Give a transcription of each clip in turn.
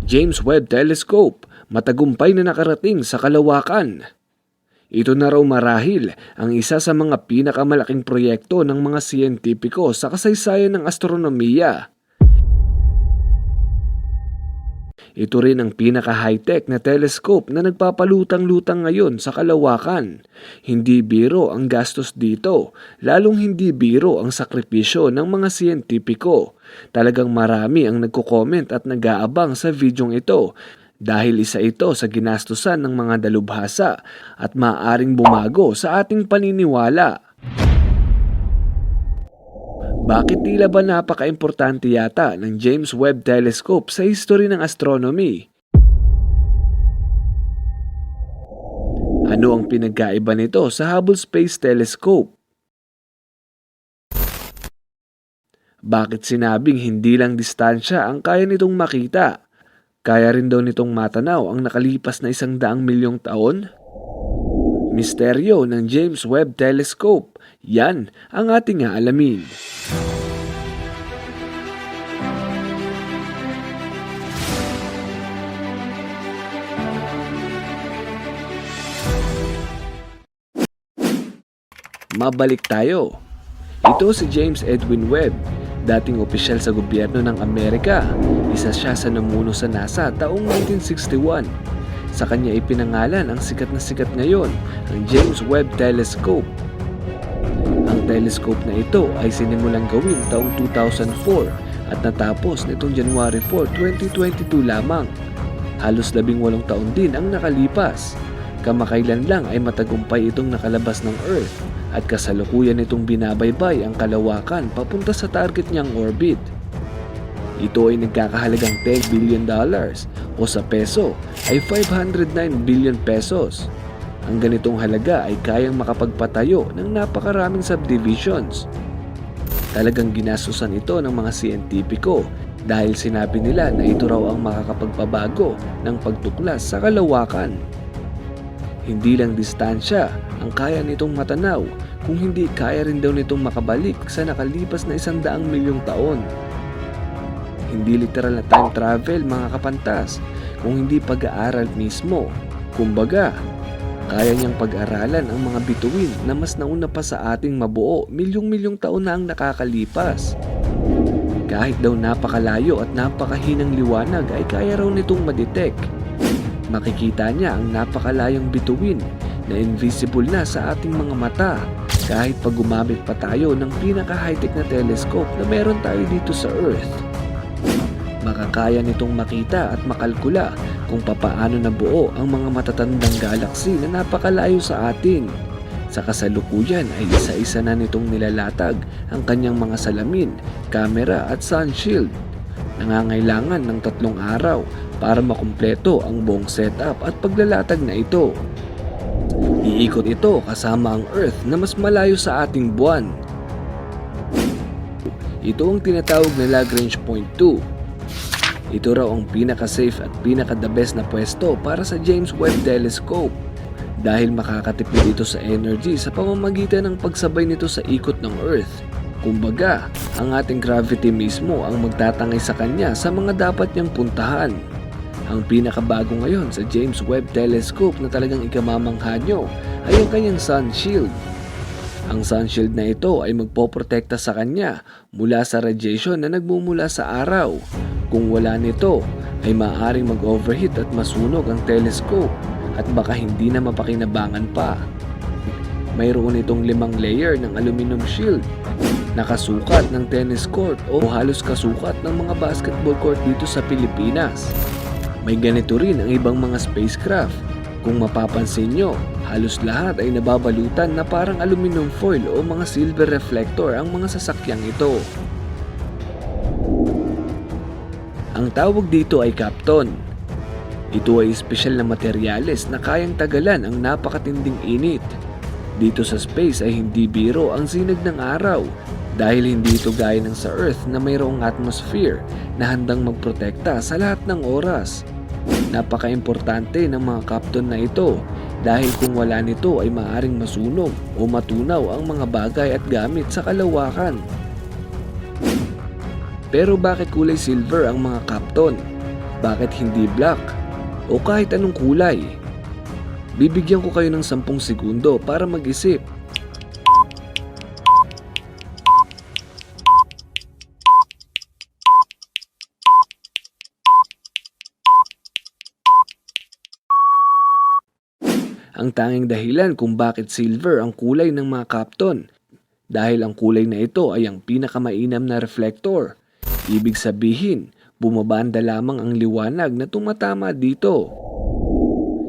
James Webb Telescope, matagumpay na nakarating sa kalawakan. Ito na raw marahil ang isa sa mga pinakamalaking proyekto ng mga siyentipiko sa kasaysayan ng astronomiya. Ito rin ang pinaka-high-tech na telescope na nagpapalutang-lutang ngayon sa kalawakan. Hindi biro ang gastos dito, lalong hindi biro ang sakripisyo ng mga siyentipiko. Talagang marami ang nagko-comment at nag-aabang sa videong ito dahil isa ito sa ginastusan ng mga dalubhasa at maaaring bumago sa ating paniniwala. Bakit tila ba napaka-importante yata ng James Webb Telescope sa history ng astronomy? Ano ang pinagkaiba nito sa Hubble Space Telescope? Bakit sinabing hindi lang distansya ang kaya nitong makita? Kaya rin daw nitong matanaw ang nakalipas na 100 milyong taon? Misteryo ng James Webb Telescope. Yan ang ating aalamin. Mabalik tayo. Ito si James Edwin Webb, dating opisyal sa gobyerno ng Amerika. Isa siya sa namuno sa NASA taong 1961. Sa kanya ipinangalan ang sikat na sikat ngayon, ang James Webb Telescope. Ang telescope na ito ay sinimulang gawin taong 2004 at natapos nitong January 4, 2022 lamang. Halos 18 taon din ang nakalipas. Kamakailan lang ay matagumpay itong nakalabas ng Earth at kasalukuyan itong binabaybay ang kalawakan papunta sa target niyang orbit. Ito ay nagkakahalagang $10 billion o sa peso ay 509 billion pesos. Ang ganitong halaga ay kayang makapagpatayo ng napakaraming subdivisions. Talagang ginasusan ito ng mga siyentipiko dahil sinabi nila na ito raw ang makakapagpabago ng pagtuklas sa kalawakan. Hindi lang distansya ang kaya nitong matanaw, kung hindi kaya rin daw nitong makabalik sa nakalipas na 100 milyong taon. Hindi literal na time travel mga kapantas, kung hindi pag-aaral mismo. Kumbaga, kaya niyang pag-aralan ang mga bituin na mas nauna pa sa ating mabuo milyong-milyong taon na ang nakakalipas. Kahit daw napakalayo at napakahinang liwanag ay kaya raw nitong madetect. Makikita niya ang napakalayong bituin na invisible na sa ating mga mata kahit pag gumamit pa tayo ng pinaka-high-tech na telescope na meron tayo dito sa Earth. Makakaya nitong makita at makalkula kung papaano nabuo ang mga matatandang galaxy na napakalayo sa atin. Sa kasalukuyan ay isa-isa na nitong nilalatag ang kanyang mga salamin, kamera at sun shield. Nangangailangan ng 3 araw para makumpleto ang buong setup at paglalatag na ito. Iikot ito kasama ang Earth na mas malayo sa ating buwan. Ito ang tinatawag na Lagrange Point 2. Ito raw ang pinaka-safe at pinaka-the best na pwesto para sa James Webb Telescope dahil makakatipid ito sa energy sa pamamagitan ng pagsabay nito sa ikot ng Earth. Kumbaga, ang ating gravity mismo ang magtatangay sa kanya sa mga dapat niyang puntahan. Ang pinakabago ngayon sa James Webb Telescope na talagang ikamamangha nyo ay ang kanyang sun shield. Ang sun shield na ito ay magpoprotekta sa kanya mula sa radiation na nagmumula sa araw. Kung wala nito, ay maaaring mag-overheat at masunog ang telescope at baka hindi na mapakinabangan pa. Mayroon itong 5 layer ng aluminum shield, nakasukat ng tennis court o halos kasukat ng mga basketball court dito sa Pilipinas. May ganito rin ang ibang mga spacecraft. Kung mapapansin nyo, halos lahat ay nababalutan na parang aluminum foil o mga silver reflector ang mga sasakyang ito. Ang tawag dito ay Kapton. Ito ay espesyal na materyales na kayang tagalan ang napakatinding init. Dito sa space ay hindi biro ang sinag ng araw dahil hindi ito gaya ng sa Earth na mayroong atmosphere na handang magprotekta sa lahat ng oras. Napaka-importante ng mga Kapton na ito dahil kung wala nito ay maaaring masunog o matunaw ang mga bagay at gamit sa kalawakan. Pero bakit kulay silver ang mga Kapton? Bakit hindi black? O kahit anong kulay? Bibigyan ko kayo ng 10 segundo para mag-isip. Ang tanging dahilan kung bakit silver ang kulay ng mga Kapton dahil ang kulay na ito ay ang pinakamainam na reflector. Ibig sabihin, bumabanda lamang ang liwanag na tumatama dito.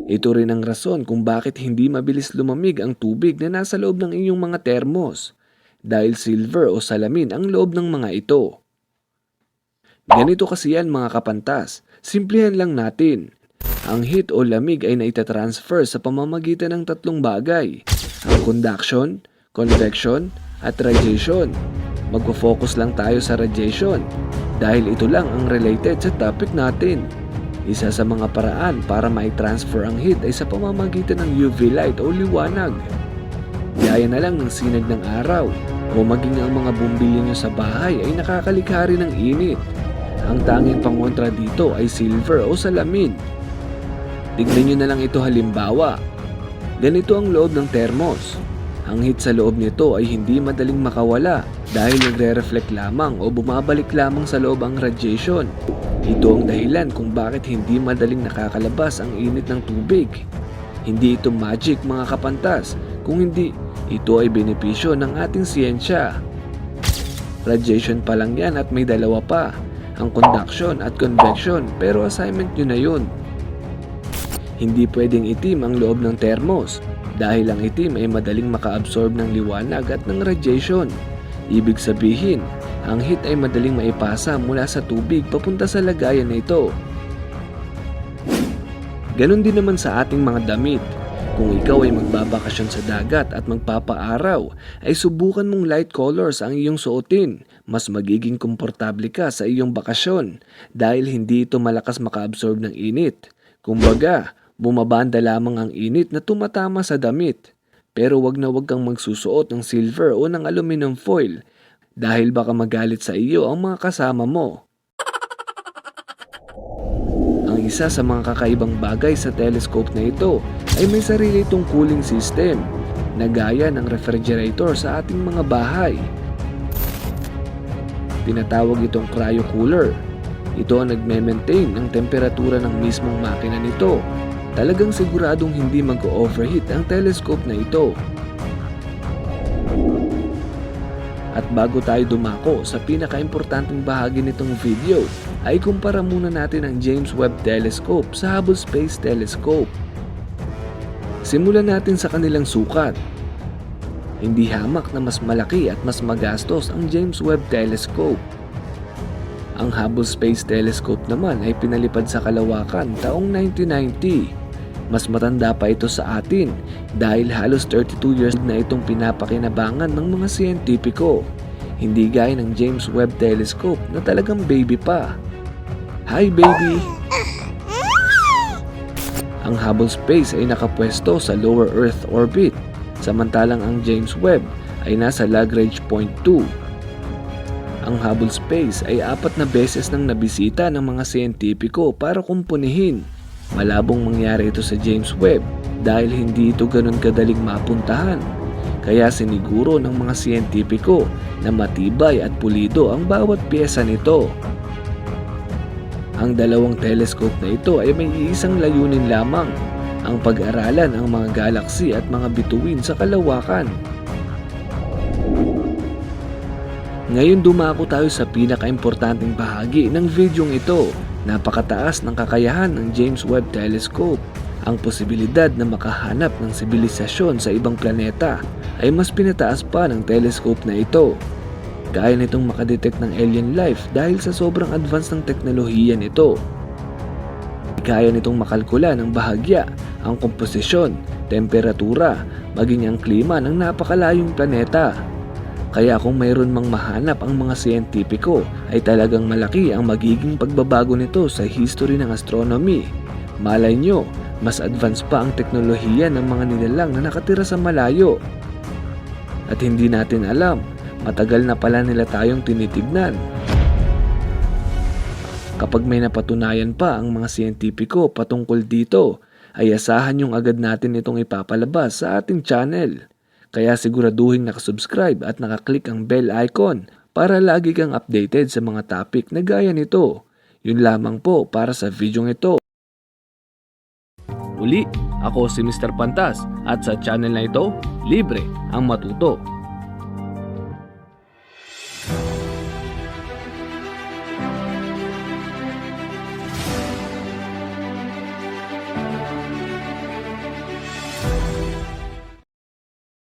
Ito rin ang rason kung bakit hindi mabilis lumamig ang tubig na nasa loob ng inyong mga termos dahil silver o salamin ang loob ng mga ito. Ganito kasi yan mga kapantas, simplihan lang natin. Ang heat o lamig ay naitatransfer sa pamamagitan ng 3 bagay, ang conduction, convection, at radiation. Magpo-focus lang tayo sa radiation dahil ito lang ang related sa topic natin. Isa sa mga paraan para mai-transfer ang heat ay sa pamamagitan ng UV light o liwanag. Gaya na lang ng sinag ng araw o maging ang mga bumbilya nyo sa bahay ay nakakalikha rin ng init. Ang tanging pangontra dito ay silver o salamin. Tignan nyo na lang ito halimbawa. Ganito ang loob ng thermos. Ang heat sa loob nito ay hindi madaling makawala dahil nagre-reflect lamang o bumabalik lamang sa loob ang radiation. Ito ang dahilan kung bakit hindi madaling nakakalabas ang init ng tubig. Hindi ito magic mga kapantas, kung hindi, ito ay benepisyo ng ating siyensya. Radiation pa lang yan at may dalawa pa, ang conduction at convection, pero assignment nyo na yun. Hindi pwedeng itim ang loob ng thermos dahil ang itim ay madaling maka-absorb ng liwanag at ng radiation. Ibig sabihin, ang heat ay madaling maipasa mula sa tubig papunta sa lagayan na ito. Ganon din naman sa ating mga damit. Kung ikaw ay magbabakasyon sa dagat at magpapaaraw, ay subukan mong light colors ang iyong suotin. Mas magiging komportable ka sa iyong bakasyon dahil hindi ito malakas maka-absorb ng init. Kumbaga, bumabanda lamang ang init na tumatama sa damit. Pero wag na wag kang magsusuot ng silver o ng aluminum foil dahil baka magalit sa iyo ang mga kasama mo. Ang isa sa mga kakaibang bagay sa telescope na ito ay may sarili itong cooling system na gaya ng refrigerator sa ating mga bahay. Tinatawag itong cryo cooler. Ito ang nagme-maintain ng temperatura ng mismong makina nito. Talagang siguradong hindi mag-overheat ang telescope na ito. At bago tayo dumako sa pinaka-importanting bahagi nitong video, ay kumpara muna natin ang James Webb Telescope sa Hubble Space Telescope. Simulan natin sa kanilang sukat. Hindi hamak na mas malaki at mas magastos ang James Webb Telescope. Ang Hubble Space Telescope naman ay pinalipad sa kalawakan taong 1990. Mas matanda pa ito sa atin dahil halos 32 years na itong pinapakinabangan ng mga siyentipiko. Hindi gaya ng James Webb Telescope na talagang baby pa. Hi baby! Ang Hubble Space ay nakapwesto sa lower Earth orbit, samantalang ang James Webb ay nasa Lagrange Point 2. Ang Hubble Space ay 4 na beses nang nabisita ng mga siyentipiko para kumpunihin. Malabong mangyari ito sa James Webb dahil hindi ito ganun kadaling mapuntahan. Kaya siniguro ng mga siyentipiko na matibay at pulido ang bawat piyesa nito. Ang dalawang telescope na ito ay may iisang layunin lamang, ang pag-aralan ang mga galaksi at mga bituin sa kalawakan. Ngayon dumako tayo sa pinaka-importanting bahagi ng videong ito. Napakataas ng kakayahan ng James Webb Telescope. Ang posibilidad na makahanap ng sibilisasyon sa ibang planeta ay mas pinataas pa ng telescope na ito. Kaya nitong makadetect ng alien life dahil sa sobrang advance ng teknolohiya nito. Kaya nitong makalkula ng bahagya ang komposisyon, temperatura, maging ang klima ng napakalayong planeta. Kaya kung mayroon mang mahanap ang mga siyentipiko ay talagang malaki ang magiging pagbabago nito sa history ng astronomy. Malay nyo, mas advance pa ang teknolohiya ng mga nilalang na nakatira sa malayo. At hindi natin alam, matagal na pala nila tayong tinitignan. Kapag may napatunayan pa ang mga siyentipiko patungkol dito, ay asahan yung agad natin itong ipapalabas sa ating channel. Kaya siguraduhin nakasubscribe at nakaklik ang bell icon para lagi kang updated sa mga topic na gaya nito. Yun lamang po para sa video ito. Muli, ako si Mr. Pantas at sa channel na ito, libre ang matuto.